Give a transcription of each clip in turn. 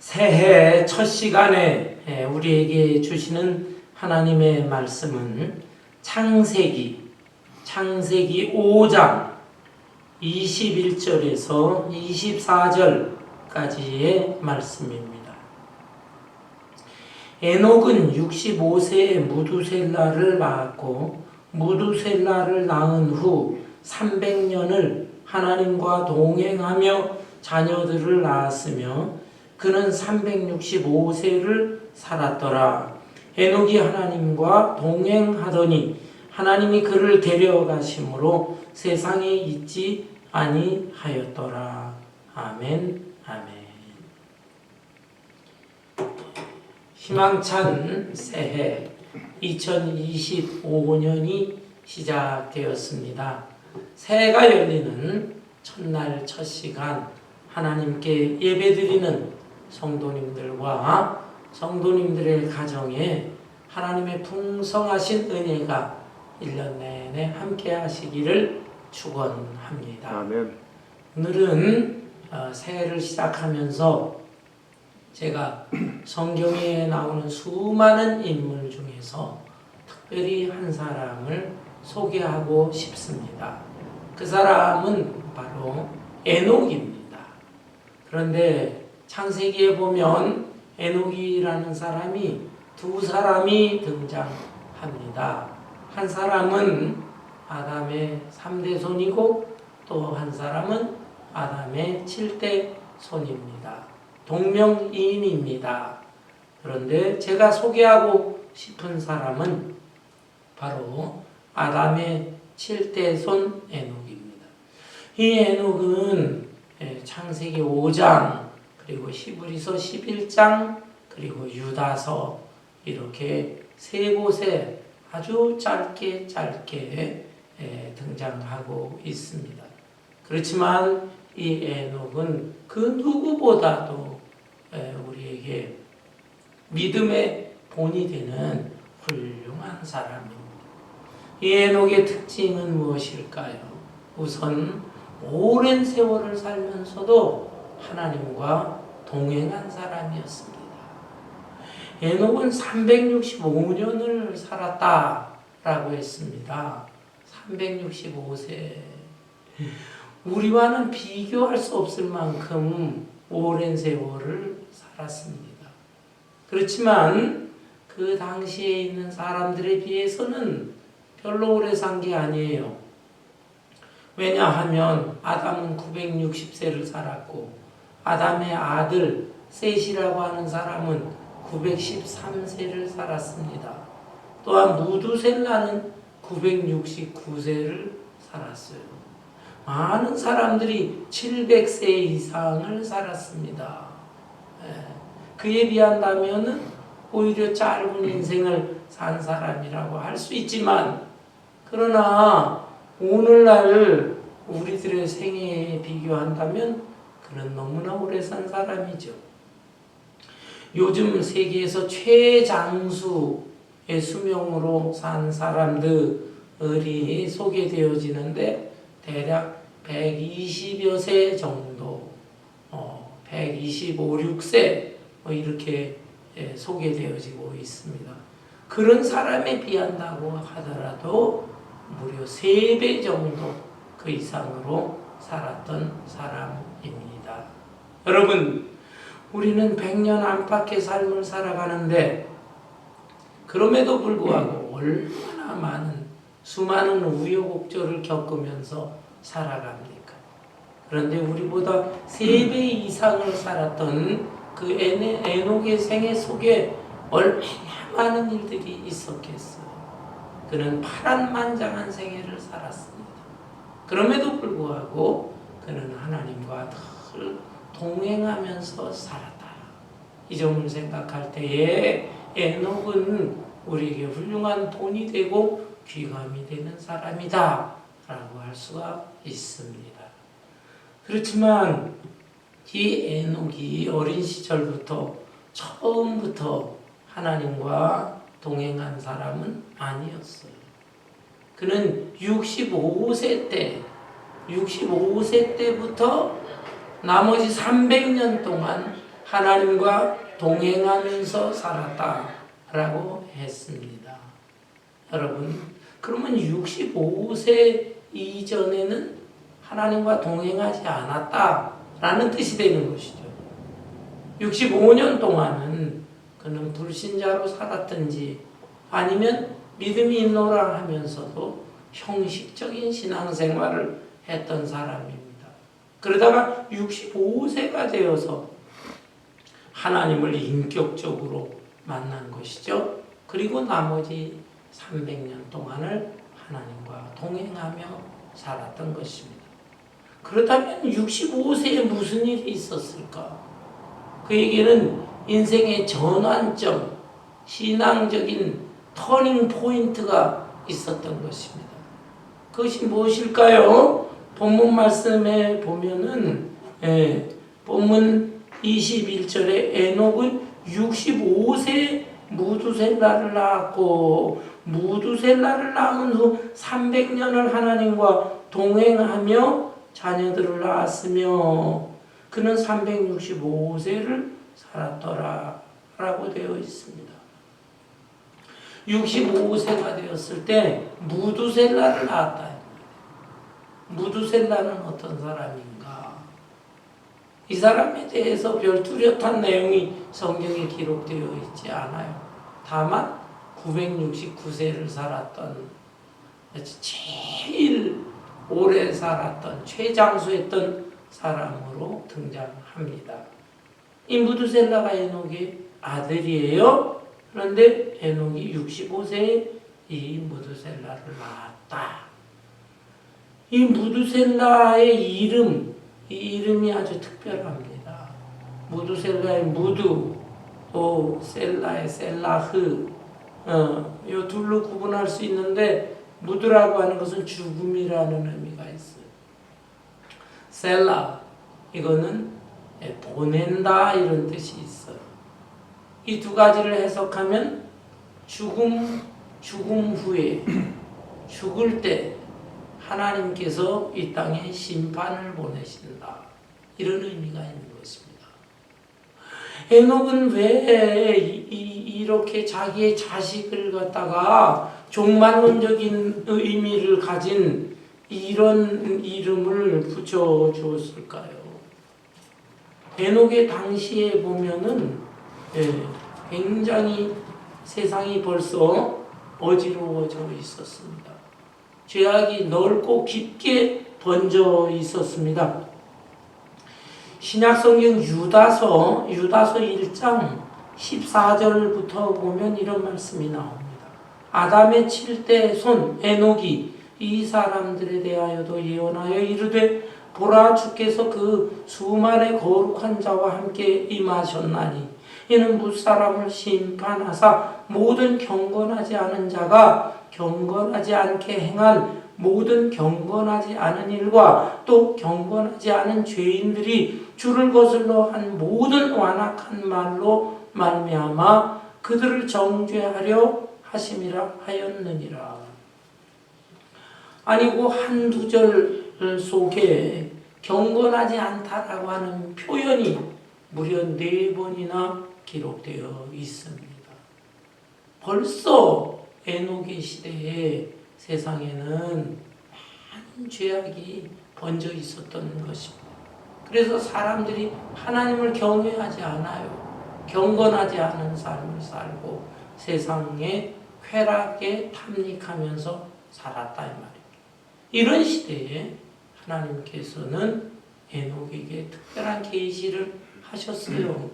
새해 첫 시간에 우리에게 주시는 하나님의 말씀은 창세기 5장 21절에서 24절까지의 말씀입니다. 에녹은 65세에 무두셀라를 낳았고 무두셀라를 낳은 후 300년을 하나님과 동행하며 자녀들을 낳았으며 그는 365세를 살았더라. 에녹이 하나님과 동행하더니 하나님이 그를 데려가심으로 세상에 있지 아니하였더라. 아멘, 아멘. 희망찬 새해 2025년이 시작되었습니다. 새해가 열리는 첫날 첫 시간 하나님께 예배드리는 성도님들과 성도님들의 가정에 하나님의 풍성하신 은혜가 1년 내내 함께 하시기를 축원합니다. 아멘. 오늘은 새해를 시작하면서 제가 성경에 나오는 수많은 인물 중에서 특별히 한 사람을 소개하고 싶습니다. 그 사람은 바로 에녹입니다. 그런데 창세기에 보면 에녹이라는 사람이 두 사람이 등장합니다. 한 사람은 아담의 3대 손이고 또 한 사람은 아담의 7대 손입니다. 동명이인입니다. 그런데 제가 소개하고 싶은 사람은 바로 아담의 7대 손 에녹입니다. 이 에녹은 창세기 5장 그리고 히브리서 11장 그리고 유다서 이렇게 세 곳에 아주 짧게 등장하고 있습니다. 그렇지만 이 에녹은 그 누구보다도 우리에게 믿음의 본이 되는 훌륭한 사람입니다. 이 에녹의 특징은 무엇일까요? 우선 오랜 세월을 살면서도 하나님과 동행한 사람이었습니다. 에녹은 365년을 살았다라고 했습니다. 365세. 우리와는 비교할 수 없을 만큼 오랜 세월을 살았습니다. 그렇지만 그 당시에 있는 사람들에 비해서는 별로 오래 산 게 아니에요. 왜냐하면 아담은 960세를 살았고 아담의 아들 셋이라고 하는 사람은 913세를 살았습니다. 또한 무두셀라는 969세를 살았어요. 많은 사람들이 700세 이상을 살았습니다. 그에 비한다면 오히려 짧은 인생을 산 사람이라고 할 수 있지만 그러나 오늘날 우리들의 생애에 비교한다면 그는 너무나 오래 산 사람이죠. 요즘 세계에서 최장수의 수명으로 산 사람들이 소개되어지는데 대략 120여 세 정도, 125, 6세 이렇게 소개되어지고 있습니다. 그런 사람에 비한다고 하더라도 무려 3배 정도 그 이상으로 살았던 사람입니다. 여러분, 우리는 100년 안팎의 삶을 살아가는데 그럼에도 불구하고 얼마나 많은 수많은 우여곡절을 겪으면서 살아갑니까? 그런데 우리보다 3배 이상을 살았던 그 에녹의 생애 속에 얼마나 많은 일들이 있었겠어요. 그는 파란만장한 생애를 살았습니다. 그럼에도 불구하고 그는 하나님과 늘 동행하면서 살았다. 이 점을 생각할 때에 에녹은 우리에게 훌륭한 본이 되고 귀감이 되는 사람이다 라고 할 수가 있습니다. 그렇지만 이 에녹이 어린 시절부터 처음부터 하나님과 동행한 사람은 아니었어요. 그는 65세 때부터 나머지 300년 동안 하나님과 동행하면서 살았다라고 했습니다. 여러분, 그러면 65세 이전에는 하나님과 동행하지 않았다라는 뜻이 되는 것이죠. 65년 동안은 그는 불신자로 살았든지 아니면 믿음이 있노라 하면서도 형식적인 신앙생활을 했던 사람입니다. 그러다가 65세가 되어서 하나님을 인격적으로 만난 것이죠. 그리고 나머지 300년 동안을 하나님과 동행하며 살았던 것입니다. 그렇다면 65세에 무슨 일이 있었을까? 그에게는 인생의 전환점, 신앙적인 터닝 포인트가 있었던 것입니다. 그것이 무엇일까요? 본문 말씀에 보면은 본문 21절에 에녹은 65세 무두셀라를 낳았고 무두셀라를 낳은 후 300년을 하나님과 동행하며 자녀들을 낳았으며 그는 365세를 살았더라 라고 되어 있습니다. 65세가 되었을 때 무두셀라를 낳았다. 무두셀라는 어떤 사람인가? 이 사람에 대해서 별 뚜렷한 내용이 성경에 기록되어 있지 않아요. 다만 969세를 살았던 제일 오래 살았던 최장수했던 사람으로 등장합니다. 이 무두셀라가 에녹의 아들이에요. 그런데 에녹이 65세에 이 무두셀라를 낳았다. 이 무두셀라의 이름, 이 이름이 아주 특별합니다. 무두셀라의 무두, 또 셀라의 셀라흐, 이 둘로 구분할 수 있는데 무두라고 하는 것은 죽음이라는 의미가 있어요. 셀라, 이거는 보낸다 이런 뜻이 있어요. 이 두 가지를 해석하면 죽음 후에 죽을 때 하나님께서 이 땅에 심판을 보내신다. 이런 의미가 있는 것입니다. 에녹은 왜 이렇게 자기의 자식을 갖다가 종말론적인 의미를 가진 이런 이름을 붙여주었을까요? 에녹의 당시에 보면은 굉장히 세상이 벌써 어지러워져 있었습니다. 죄악이 넓고 깊게 번져 있었습니다. 신약성경 유다서 1장 14절부터 보면 이런 말씀이 나옵니다. 아담의 7대 손 에녹이 이 사람들에 대하여도 예언하여 이르되 보라 주께서 그 수많은 거룩한 자와 함께 임하셨나니 이는 무사람을 심판하사 모든 경건하지 않은 자가 경건하지 않게 행한 모든 경건하지 않은 일과 또 경건하지 않은 죄인들이 주를 거슬러 한 모든 완악한 말로 말미암아 그들을 정죄하려 하심이라 하였느니라. 아니고 한두 절 속에 경건하지 않다라고 하는 표현이 무려 4번이나 기록되어 있습니다. 벌써 에녹의 시대에 세상에는 많은 죄악이 번져 있었던 것입니다. 그래서 사람들이 하나님을 경외하지 않아요. 경건하지 않은 삶을 살고 세상의 쾌락에 탐닉하면서 살았다 이 말입니다. 이런 시대에 하나님께서는 에녹에게 특별한 계시를 하셨어요.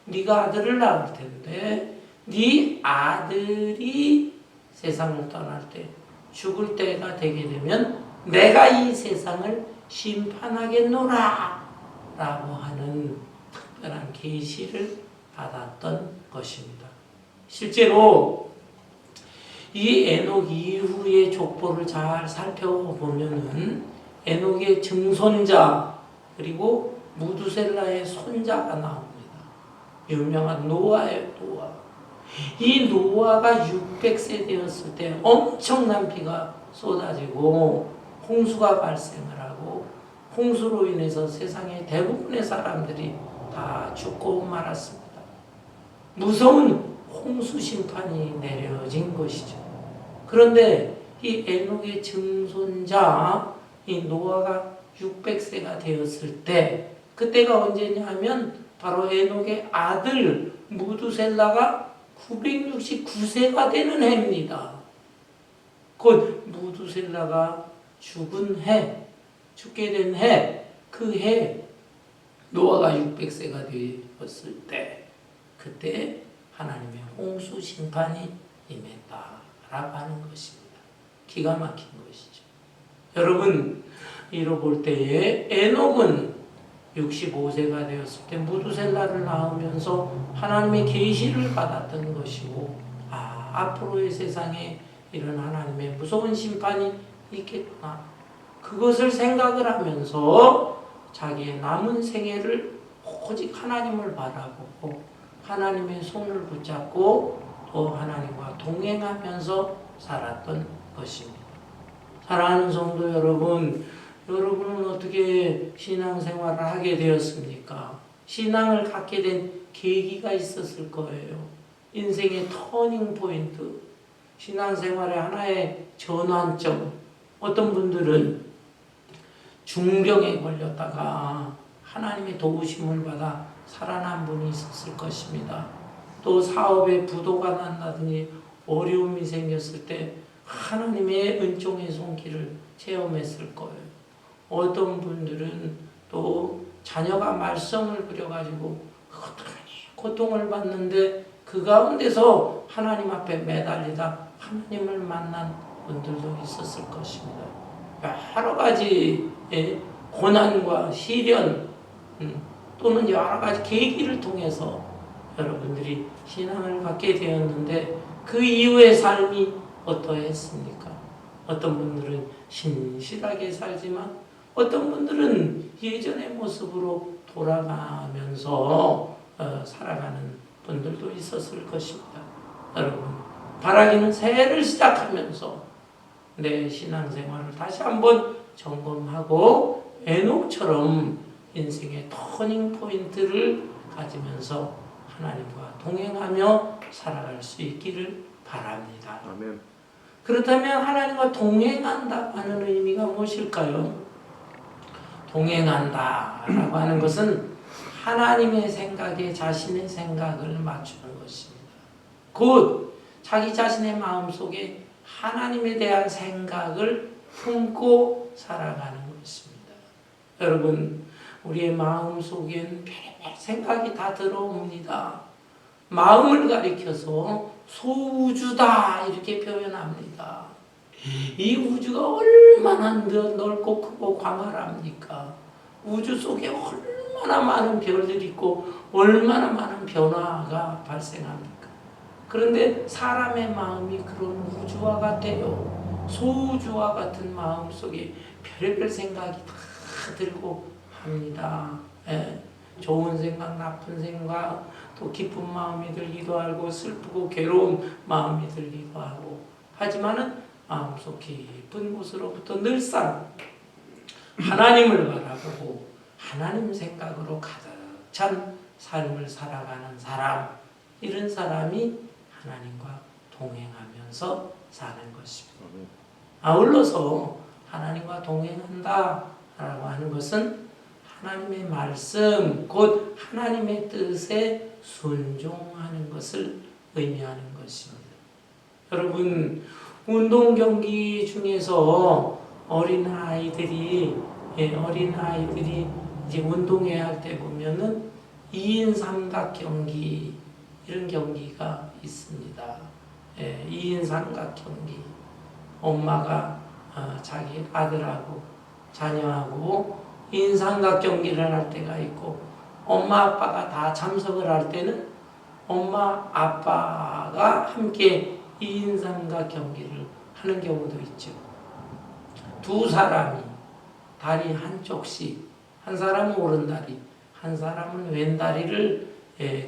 네가 아들을 낳을 텐데 네 아들이 세상을 떠날 때 죽을 때가 되게 되면 내가 이 세상을 심판하겠노라 라고 하는 특별한 계시를 받았던 것입니다. 실제로 이 에녹 이후의 족보를 잘 살펴보면은 에녹의 증손자 그리고 무두셀라의 손자가 나옵니다. 유명한 노아예요, 노아. 이 노아가 600세 되었을 때 엄청난 비가 쏟아지고 홍수가 발생을 하고 홍수로 인해서 세상의 대부분의 사람들이 다 죽고 말았습니다. 무서운 홍수 심판이 내려진 것이죠. 그런데 이 에녹의 증손자 이 노아가 600세가 되었을 때, 그때가 언제냐 하면 바로 에녹의 아들 무두셀라가 969세가 되는 해입니다. 곧 무두셀라가 죽은 해, 죽게 된 해, 그 해 노아가 600세가 되었을 때, 그때 하나님의 홍수 심판이 임했다라고 하는 것입니다. 기가 막힌 것이죠. 여러분, 이로 볼 때에 에녹은 65세가 되었을 때 무두셀라를 낳으면서 하나님의 계시를 받았던 것이고, 앞으로의 세상에 이런 하나님의 무서운 심판이 있겠구나, 그것을 생각을 하면서 자기의 남은 생애를 오직 하나님을 바라보고 하나님의 손을 붙잡고 또 하나님과 동행하면서 살았던 것입니다. 사랑하는 성도 여러분, 여러분은 어떻게 신앙생활을 하게 되었습니까? 신앙을 갖게 된 계기가 있었을 거예요. 인생의 터닝 포인트, 신앙생활의 하나의 전환점. 어떤 분들은 중병에 걸렸다가 하나님의 도우심을 받아 살아난 분이 있었을 것입니다. 또 사업에 부도가 난다든지 어려움이 생겼을 때 하나님의 은총의 손길을 체험했을 거예요. 어떤 분들은 또 자녀가 말썽을 부려가지고 고통을 받는데 그 가운데서 하나님 앞에 매달리다 하나님을 만난 분들도 있었을 것입니다. 여러 가지 고난과 시련 또는 여러 가지 계기를 통해서 여러분들이 신앙을 갖게 되었는데, 그 이후의 삶이 어떠했습니까? 어떤 분들은 신실하게 살지만 어떤 분들은 예전의 모습으로 돌아가면서 살아가는 분들도 있었을 것입니다. 여러분, 바라기는 새해를 시작하면서 내 신앙생활을 다시 한번 점검하고 에녹처럼 인생의 터닝 포인트를 가지면서 하나님과 동행하며 살아갈 수 있기를 바랍니다. 아멘. 그렇다면 하나님과 동행한다 하는 의미가 무엇일까요? 동행한다라고 하는 것은 하나님의 생각에 자신의 생각을 맞추는 것입니다. 곧 자기 자신의 마음속에 하나님에 대한 생각을 품고 살아가는 것입니다. 여러분, 우리의 마음속엔 별의별 생각이 다 들어옵니다. 마음을 가리켜서 소우주다 이렇게 표현합니다. 이 우주가 얼마나 넓고 크고 광활합니까? 우주 속에 얼마나 많은 별들이 있고 얼마나 많은 변화가 발생합니까? 그런데 사람의 마음이 그런 우주와 같아요. 소우주와 같은 마음 속에 별의별 생각이 다 들고 합니다. 좋은 생각, 나쁜 생각, 또 기쁜 마음이 들기도 하고 슬프고 괴로운 마음이 들기도 하고, 하지만은 마음속 깊은 곳으로부터 늘상 하나님을 바라보고 하나님 생각으로 가득 찬 삶을 살아가는 사람, 이런 사람이 하나님과 동행하면서 사는 것입니다. 아울러서 하나님과 동행한다라고 하는 것은 하나님의 말씀, 곧 하나님의 뜻에 순종하는 것을 의미하는 것입니다. 여러분, 운동 경기 중에서 어린아이들이 이제 운동해야 할 때 보면은 2인 삼각 경기, 이런 경기가 있습니다. 2인 삼각 경기. 엄마가 자기 아들하고 자녀하고 2인 삼각 경기를 할 때가 있고, 엄마 아빠가 다 참석을 할 때는 엄마 아빠가 함께 2인 삼각 경기를 하는 경우도 있죠. 두 사람이 다리 한쪽씩, 한 사람은 오른다리, 한 사람은 왼다리를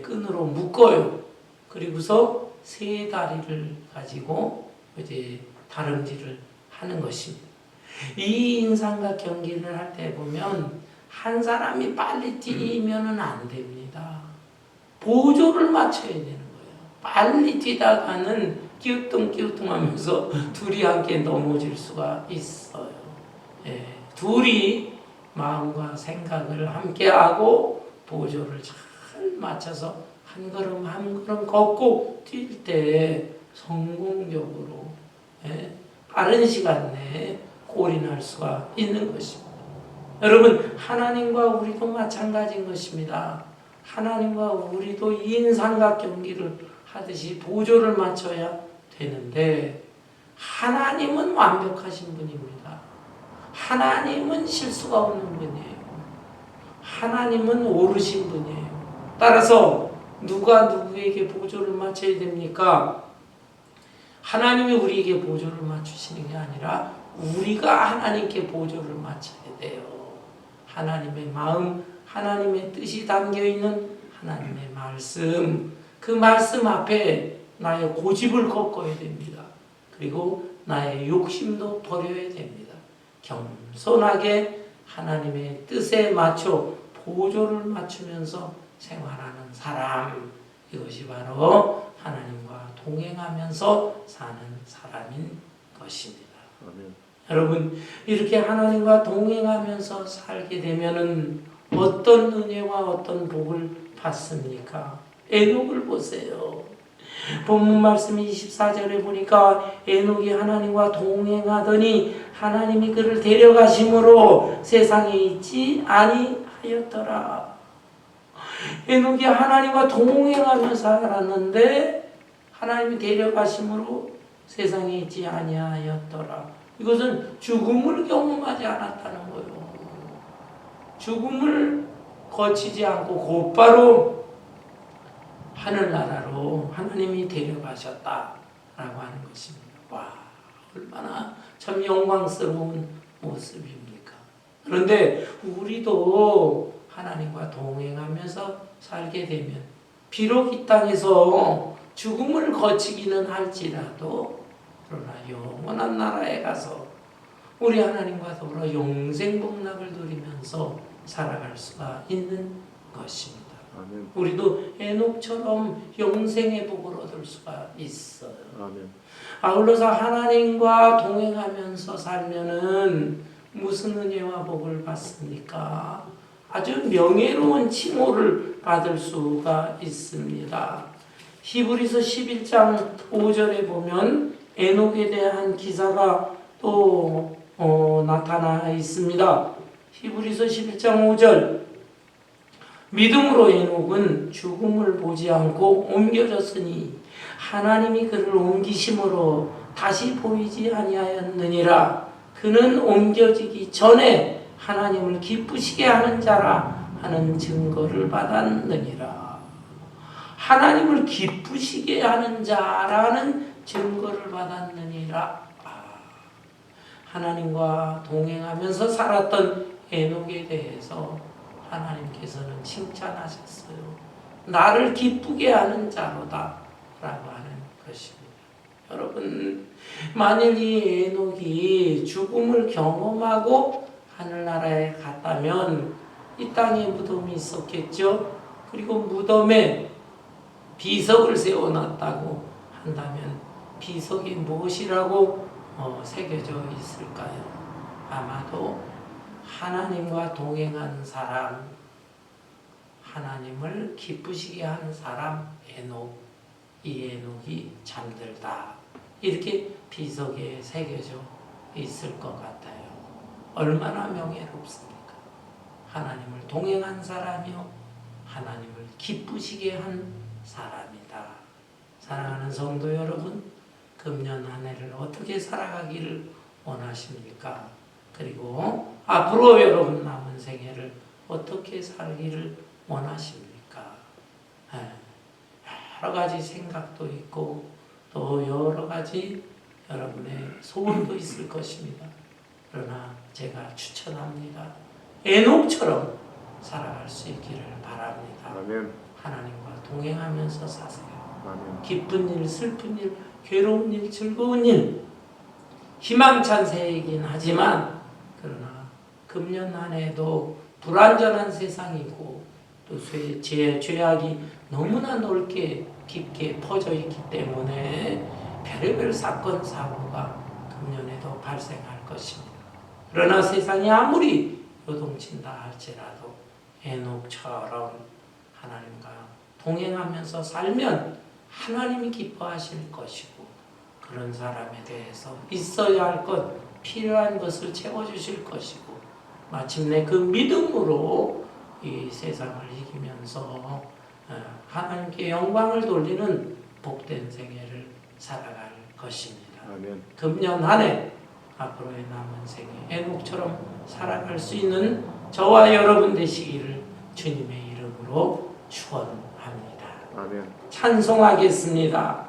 끈으로 묶어요. 그리고서 세 다리를 가지고 이제 다름질을 하는 것입니다. 2인 삼각 경기를 할 때 보면 한 사람이 빨리 뛰면은 안 됩니다. 보조를 맞춰야 되는 거예요. 빨리 뛰다가는 끼우뚱끼우뚱하면서 둘이 함께 넘어질 수가 있어요. 예, 둘이 마음과 생각을 함께하고 보조를 잘 맞춰서 한 걸음 한 걸음 걷고 뛸 때 성공적으로 빠른 시간 내에 골이 날 수가 있는 것입니다. 여러분, 하나님과 우리도 마찬가지인 것입니다. 하나님과 우리도 인삼각 경기를 하듯이 보조를 맞춰야 되는데, 하나님은 완벽하신 분입니다. 하나님은 실수가 없는 분이에요. 하나님은 오르신 분이에요. 따라서 누가 누구에게 보조를 맞춰야 됩니까? 하나님이 우리에게 보조를 맞추시는 게 아니라 우리가 하나님께 보조를 맞춰야 돼요. 하나님의 마음, 하나님의 뜻이 담겨있는 하나님의 말씀, 그 말씀 앞에 나의 고집을 꺾어야 됩니다. 그리고 나의 욕심도 버려야 됩니다. 겸손하게 하나님의 뜻에 맞춰 보조를 맞추면서 생활하는 사람, 이것이 바로 하나님과 동행하면서 사는 사람인 것입니다. 아멘. 여러분, 이렇게 하나님과 동행하면서 살게 되면은 어떤 은혜와 어떤 복을 받습니까? 에녹을 보세요. 본문 말씀 24절에 보니까 에녹이 하나님과 동행하더니 하나님이 그를 데려가심으로 세상에 있지 아니하였더라. 에녹이 하나님과 동행하며 살았는데 하나님이 데려가심으로 세상에 있지 아니하였더라. 이것은 죽음을 경험하지 않았다는 거예요. 죽음을 거치지 않고 곧바로 하늘나라로 하나님이 데려가셨다라고 하는 것입니다. 와, 얼마나 참 영광스러운 모습입니까? 그런데 우리도 하나님과 동행하면서 살게 되면 비록 이 땅에서 죽음을 거치기는 할지라도 그러나 영원한 나라에 가서 우리 하나님과 더불어 영생 복락을 누리면서 살아갈 수가 있는 것입니다. 아멘. 우리도 에녹처럼 영생의 복을 얻을 수가 있어요. 아멘. 아울러서 하나님과 동행하면서 살면은 무슨 은혜와 복을 받습니까? 아주 명예로운 칭호를 받을 수가 있습니다. 히브리서 11장 5절에 보면 에녹에 대한 기사가 또 나타나 있습니다. 히브리서 11장 5절, 믿음으로 에녹은 죽음을 보지 않고 옮겨졌으니 하나님이 그를 옮기심으로 다시 보이지 아니하였느니라. 그는 옮겨지기 전에 하나님을 기쁘시게 하는 자라 하는 증거를 받았느니라. 하나님을 기쁘시게 하는 자라는 증거를 받았느니라. 하나님과 동행하면서 살았던 에녹에 대해서 하나님께서는 칭찬하셨어요. 나를 기쁘게 하는 자로다 라고 하는 것입니다. 여러분, 만일 이 에녹이 죽음을 경험하고 하늘나라에 갔다면 이 땅에 무덤이 있었겠죠. 그리고 무덤에 비석을 세워놨다고 한다면 비석이 무엇이라고 새겨져 있을까요? 아마도 하나님과 동행하는 사람, 하나님을 기쁘시게 하는 사람 에녹, 이 에녹이 잠들다, 이렇게 비석에 새겨져 있을 것 같아요. 얼마나 명예롭습니까? 하나님을 동행한 사람이요, 하나님을 기쁘시게 한 사람이다. 사랑하는 성도 여러분, 금년 한 해를 어떻게 살아가기를 원하십니까? 그리고 앞으로 여러분 남은 생애를 어떻게 살기를 원하십니까? 여러 가지 생각도 있고 또 여러 가지 여러분의 소원도 있을 것입니다. 그러나 제가 추천합니다. 에녹처럼 살아갈 수 있기를 바랍니다. 아멘. 하나님과 동행하면서 사세요. 아멘. 기쁜 일, 슬픈 일, 괴로운 일, 즐거운 일, 희망찬 새해이긴 하지만 그러나 금년 한 해도 불완전한 세상이고 또 죄악이 너무나 넓게 깊게 퍼져 있기 때문에 별의별 사건 사고가 금년에도 발생할 것입니다. 그러나 세상이 아무리 요동친다 할지라도 에녹처럼 하나님과 동행하면서 살면 하나님이 기뻐하실 것이고 그런 사람에 대해서 있어야 할 것, 필요한 것을 채워주실 것이고 마침내 그 믿음으로 이 세상을 이기면서 하나님께 영광을 돌리는 복된 생애를 살아갈 것입니다. 아멘. 금년 한 해 앞으로의 남은 생에 에녹처럼 살아갈 수 있는 저와 여러분 되시기를 주님의 이름으로 축원합니다. 아멘. 찬송하겠습니다.